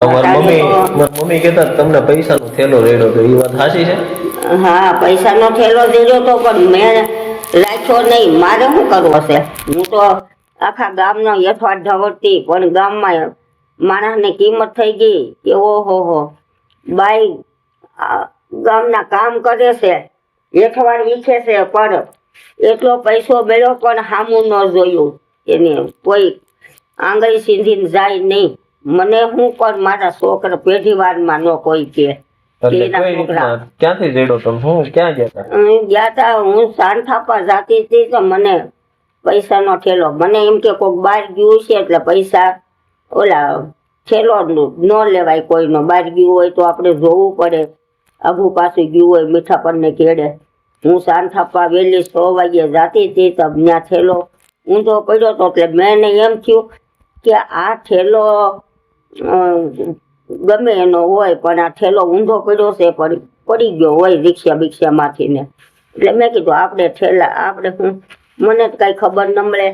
Mummy કહેતા તમને પૈસાનો થેલો રેડો તો એ વાત સાચી છે? હા, પૈસાનો થેલો દીધો તો પણ મેં રાખ્યો નહીં. મારે શું કરવું હશે? હું તો આખા ગામનો યથાર્થ ઢવડતી, પણ ગામમાં માણસની કિંમત થઈ ગઈ કે ઓહો બાઈ ગામના કામ કરે છે, યથવાડ વીખે છે, પણ એટલો પૈસો મેળ્યો પણ સામું ન જોયું. એને કોઈ આંગળી સીંધીને જાય નહીં. મને હું પણ મારા છોકરા પેઢી વારમાં ન કોઈ કે ક્યાંથી રેડો તમે? હું ક્યાં ગયા તા? હું સાન થાપા જાતી હતી તો મને પૈસાનો થેલો, મને એમ કે કોઈક બહાર ગયું છે એટલે પૈસા ઓલા થેલો ન લેવાય કોઈનો. બહાર ગયું હોય તો આપણે જોવું પડે, આઘું પાછું ગયું હોય મીઠા પરને કેડે. હું સાન થાપા વહેલી 6 વાગ્યે જાતી હતી તો ત્યાં થેલો ઊંધો પડ્યો હતો. એટલે મેં એમ થયું કે આ થેલો ગમે એનો હોય પણ આ થેલો ઊંધો પડ્યો છે, પડી ગયો હોય રિક્ષામાંથી ને. એટલે મેં કીધું આપણે થેલા આપણે મને તો કઈ ખબર ન મળે,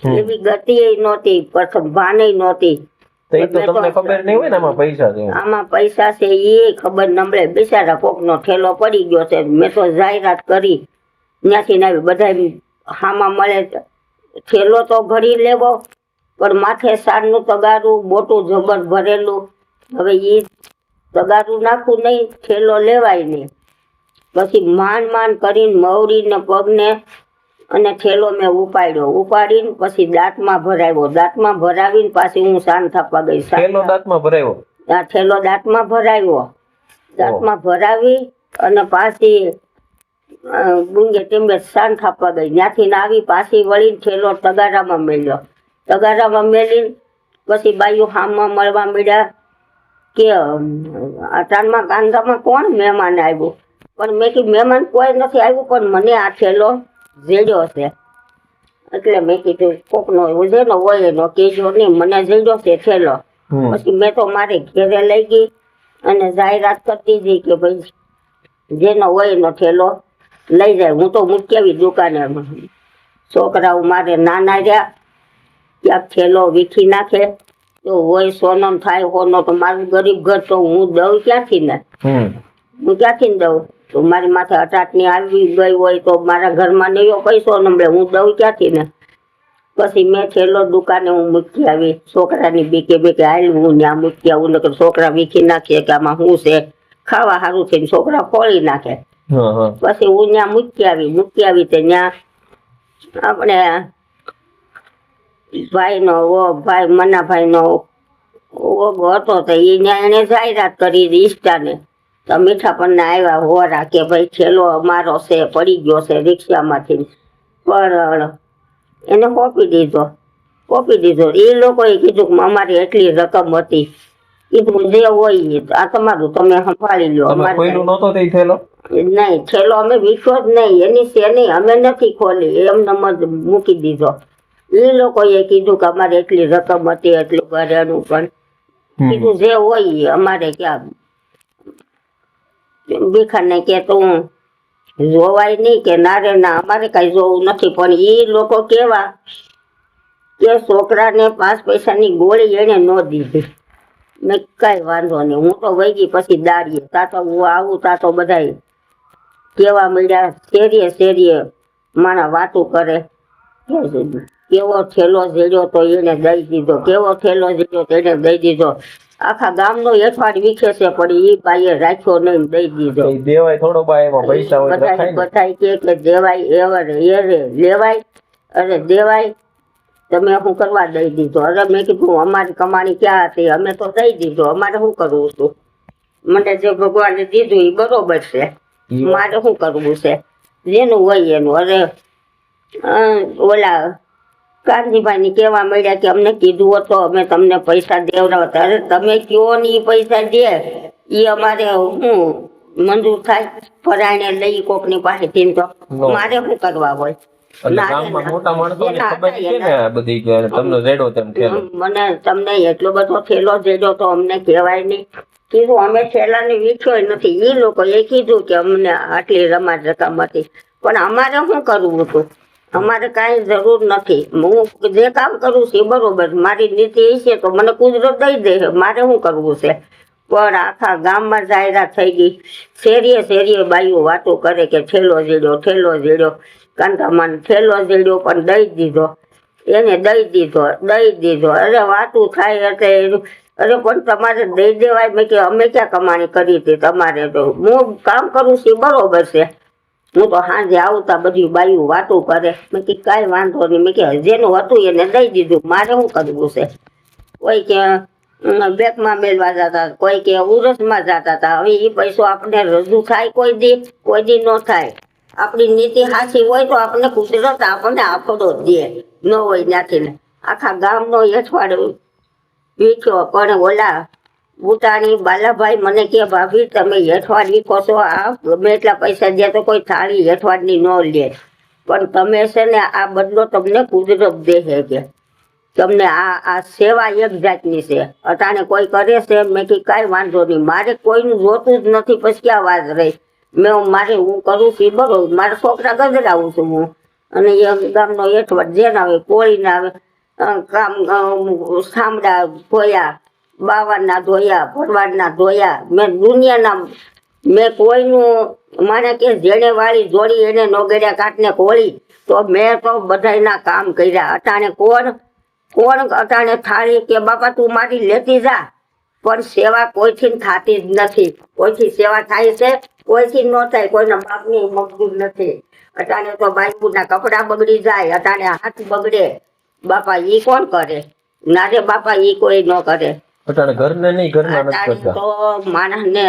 એવી ગતિ નહોતી, પ્રથમ ભાને નહોતી. આમાં પૈસા છે એ ખબર ન મળે. બિચારા કોકનો થેલો પડી ગયો છે. મેં તો જાહેરાત કરી ત્યાંથી ને આવી બધા હામાં મળે થેલો તો ભરી લેવો, પણ માથે સારનું તગારું બોટું જબર ભરેલું. હવે એ તગારું નાખવું નહીં, થેલો લેવાય નહીં. પછી માંડ કરીને મવડીને પગને અને થેલો મેં ઉપાડીને પછી દાંતમાં ભરાવ્યો. દાંતમાં ભરાવીને પાછી હું સાન થાપવા ગઈ. થેલો દાંતમાં ભરાવ્યો? હા, થેલો દાંતમાં ભરાવ્યો. દાંતમાં ભરાવી અને પાછી ગુંગે ટીંબે સાન થાપવા ગઈ. ત્યાંથી આવી પાછી વળીને થેલો તગારામાં મેલ્યો. તગારામાં મેલીને પછી બાયું હામમાં મળવા મળ્યા કે અટાણમાં કાંદામાં કોણ મહેમાન આવ્યું? પણ મેં કીધું મહેમાન કોઈ નથી આવ્યું, પણ મને આ થેલો જેડ્યો છે. એટલે મેં કીધું કોકનો જેનો હોય એનો કહેજો નહીં, મને જેડ્યો છે થેલો. પછી મેં તો મારે ઘેરે લઈ ગઈ અને જાહેરાત કરતી હતી કે ભાઈ જેનો હોય એનો થેલો લઈ જાય. હું તો મૂકી આવી દુકાને. છોકરાઓ મારે નાના રહ્યા, ક્યાંક થેલો વીખી નાખે તો હોય સોનો થાય હોનો, તો મારું ગરીબ ઘર તો હું દઉં ક્યાંથી ને? હું ક્યાંથી દઉં? તો મારી માથે અટાટની આવી ગઈ હોય તો મારા ઘરમાં નહીં પૈસો ન મળે, હું દઉં ક્યાંથી ને? પછી મેં થેલો દુકાને હું મૂકી આવી. છોકરાની બીકે હાલ હું ત્યાં મૂકી આવું, નકર છોકરા વીખી નાખીએ કે આમાં શું છે, ખાવા સારું થઈને છોકરા ખોલી નાખે. પછી હું ત્યાં મૂકી આવી તે ત્યાં આપણે ભાઈ મનાભાઈનો હતો તો એને જાહેરાત કરી ઇન્સ્ટાને. તો મીઠા પન્ના આવ્યા હોરા કે ભાઈ થેલો અમારો છે, પડી ગયો છે રિક્ષામાંથી. પણ એને કોપી દીધો. એ લોકોએ કીધું કે અમારી એટલી રકમ હતી. કીધું જે હોય આ તમારું, તમે સંભાળી લો. નહીં, થેલો અમે વીખ્યો જ નહીં, એની છે નહીં, અમે નથી ખોલી, એમને મૂકી દીધો. એ લોકોએ કીધું કે અમારે એટલી રકમ હતી, એટલું ઘરેણું. પણ કીધું જે હોય અમારે ક્યાં ભીખાને કે તું જોવાય નહીં કે ના રે ના, અમારે કઈ જોવું નથી. પણ એ લોકો કેવા કે છોકરાને 5 પૈસાની ગોળી એને ન દીધી. મેં કઈ વાંધો નહીં, હું તો વહી ગઈ. પછી દાડીએ તાતો હું આવું તાતો બધા કેવા મળ્યા, શેરીએ મારા વાતું કરે. કેવો થેલો જેડ્યો તો એને દઈ દીધો, કેવો થેલો જેડ્યો તો એને દઈ દીધો. આખા ગામનો એઠવાડ વીખે છે, પણ એ બાઈએ રાખ્યો નહીં, દઈ દીધો. દેવાય થોડો પૈસા બધા કે દેવાય લેવાય, અરે દેવાય, તમે શું કરવા દઈ દીધો? અરે મેં કીધું અમારી કમાણી ક્યાં હતી, અમે તો દઈ દીધો, અમારે શું કરવું હતું? મને જે ભગવાને દીધું એ બરોબર છે, મારે શું કરવું છે? જેનું હોય એનું. અરે ઓલા કાનજીભાઈ ને કેવા મળ્યા કે અમને કીધું હતો અમે તમને પૈસા દેવડાવતા. અરે તમે કયો ને એ પૈસા દે એ અમારે શું મંજૂર થાય? ફરાણે લઈ કોકની પાસેથી તો મારે શું કરવા હોય? મને તમને એટલો બધો થેલો જેડો તો અમને કહેવાય નહીં. કીધું અમે થેલાને વીખ્યો નથી. એ લોકોએ કીધું કે અમને આટલી રમાડ રકમ હતી, પણ અમારે શું કરવું હતું? અમારે કાંઈ જરૂર નથી. હું જે કામ કરું છું એ બરોબર, મારી નીતિ એ છે તો મને કુદરત દઈ દે, મારે શું કરવું છે. પણ આખા ગામમાં જાહેરાત થઈ ગઈ, શેરીએ શેરીએ બાઈઓ વાતો કરે કે ઠેલો જીડ્યો, ઠેલો જીડ્યો. કાંતામાને ઠેલો જીડ્યો પણ દઈ દીધો, એને દઈ દીધો. અરે વાતું થાય એટલે અરે પણ તમારે દઈ દેવાય. મેં કે અમે ક્યાં કમાણી કરી હતી તમારે, તો હું કામ કરું છું એ બરોબર છે. હું તો સાંજે આવતા બધી બાયું વાતો કરે. મેં કે કાંઈ વાંધો નહીં. મેં કે જેનું હતું એને દઈ દીધું, મારે શું કરવું છે. કોઈ કે બેંકમાં મેળવા જતા, કોઈ કે ઉરસમાં જતા હતા. હવે એ પૈસો આપણે રજૂ થાય કોઈ દી ન થાય. આપણી નીતિ સાચી હોય તો આપણને કુદરત આપણને આફડો દે, ન હોય ત્યાંથી ને. આખા ગામનો અઠવાડ વીખ્યો. પણ ઓલા બુટાણી બાલાભાઈ મને કે ભાભી તમે હેઠવાડ વીખો છો, આ ગમે એટલા પૈસા દે તો કોઈ થાળી હેઠવાડની ન લે. પણ તમે છે ને આ બદલો તમને કુદરત દે છે. તમને આ સેવા એક જાતની છે. અટાણે કોઈ કરે છે. મેં કે કાંઈ વાંધો નહીં, મારે કોઈનું જોતું જ નથી. પછી ક્યાં વાત રહી. હું કરું છું બરોબર. મારા છોકરા ગજરાવું છું હું. અને એ ગામનો હેઠવાડ જેને આવે કોળીને આવે કામ સામડા ધોયા, બાવાના ધોયા, ભરવાડના ધોયા. મેં કોઈનું માને કે જેને વાળી જોડી એને નોગેડ્યા કાટને કોળી. તો મેં તો બધાયના કામ કર્યા. અટાણે કોણ અટાણે થાળી કે બાપા તું મારી લેતી જા. પણ સેવા કોઈથી થતી જ નથી. કોઈથી સેવા થાય છે, કોઈથી ન થાય. કોઈના બાપની મગજૂર નથી. અટાણે તો બાઈકુના કપડાં બગડી જાય, અટાણે હાથ બગડે. બાપા ઈ કોણ કરે? નારે બાપા ઈ કોઈ ન કરે. અટાણે ઘરને નહીં, ઘરના નથી અટાણે કરતા. તો માણસને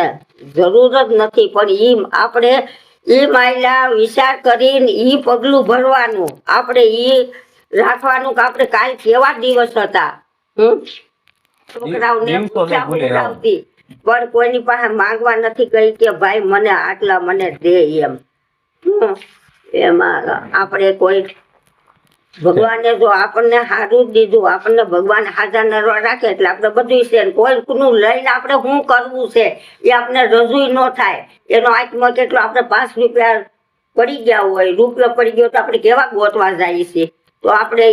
જરૂર જ નથી. પણ આપણે માયલા વિચાર કરીને પગલું ભરવાનું. આપણે રાખવાનું કે આપણે કાલ કેવા દિવસ હતા. છોકરાઓને પૂછા બોલાવતી, પણ કોઈની પાસે માંગવા નથી ગઈ કે ભાઈ મને આટલા મને દે એમ. એમાં આપણે કોઈ ભગવાને જો આપણને સારું જ દીધું, આપણને ભગવાન હાજર નરવા રાખે એટલે આપણે બધું છે. કોઈનું લઈને આપણે શું કરવું છે એ આપણે રજૂ ન થાય. એનો આત્મા કેટલો આપણે 5 રૂપિયા પડી ગયા હોય, રૂપિયો પડી ગયો તો આપણે કેવા ગોતવા જઈએ છીએ. તો આપણે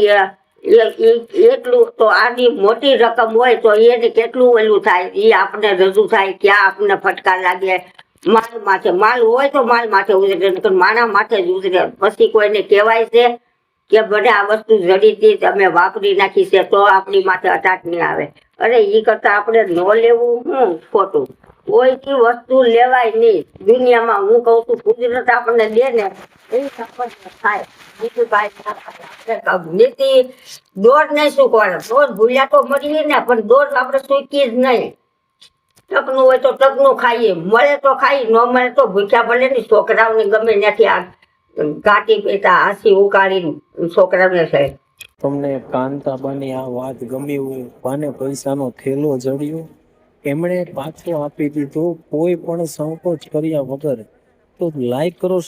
એટલું તો આની મોટી રકમ હોય તો એને કેટલું ઓલું થાય એ આપણને રજૂ થાય. ક્યાં આપણને ફટકાર લાગે. માલ માથે માલ હોય તો માલ માથે ઉતરે, માણા માથે જ ઉતરે. પછી કોઈને કહેવાય છે કે મને આ વસ્તુ જડી હતી તમે વાપરી નાખી છે તો આપણી માથે અટાટ નહીં આવે. અરે એ કરતા આપણે ન લેવું હું ખોટું. કોઈથી વસ્તુ લેવાય નહીં દુનિયામાં. હું કહું છું કુદરત આપણને દે ને એ થાય. બીજું કાંઈ નીતિ દોડ નહીં શીખવાડે. દોડ ભૂલ્યા તો મળીએ ને, પણ દોડ આપણે શીખીએ જ નહીં. ટકનું હોય તો ટકનું ખાઈએ, મળે તો ખાઈ, ન મળે તો ભૂખ્યા ભલે ને. છોકરાઓને ગમે ત્યાંથી આ ઘાટી પીતા હાસી ઉકાળીને છોકરાને થાય. તમને કાંતાબાની આ વાત ગમી હોય, બાને પૈસાનો થેલો જડ્યો, એમણે પાછો આપી દીધો કોઈ પણ સંકોચ કર્યા વગર. તો લાઈક કરો.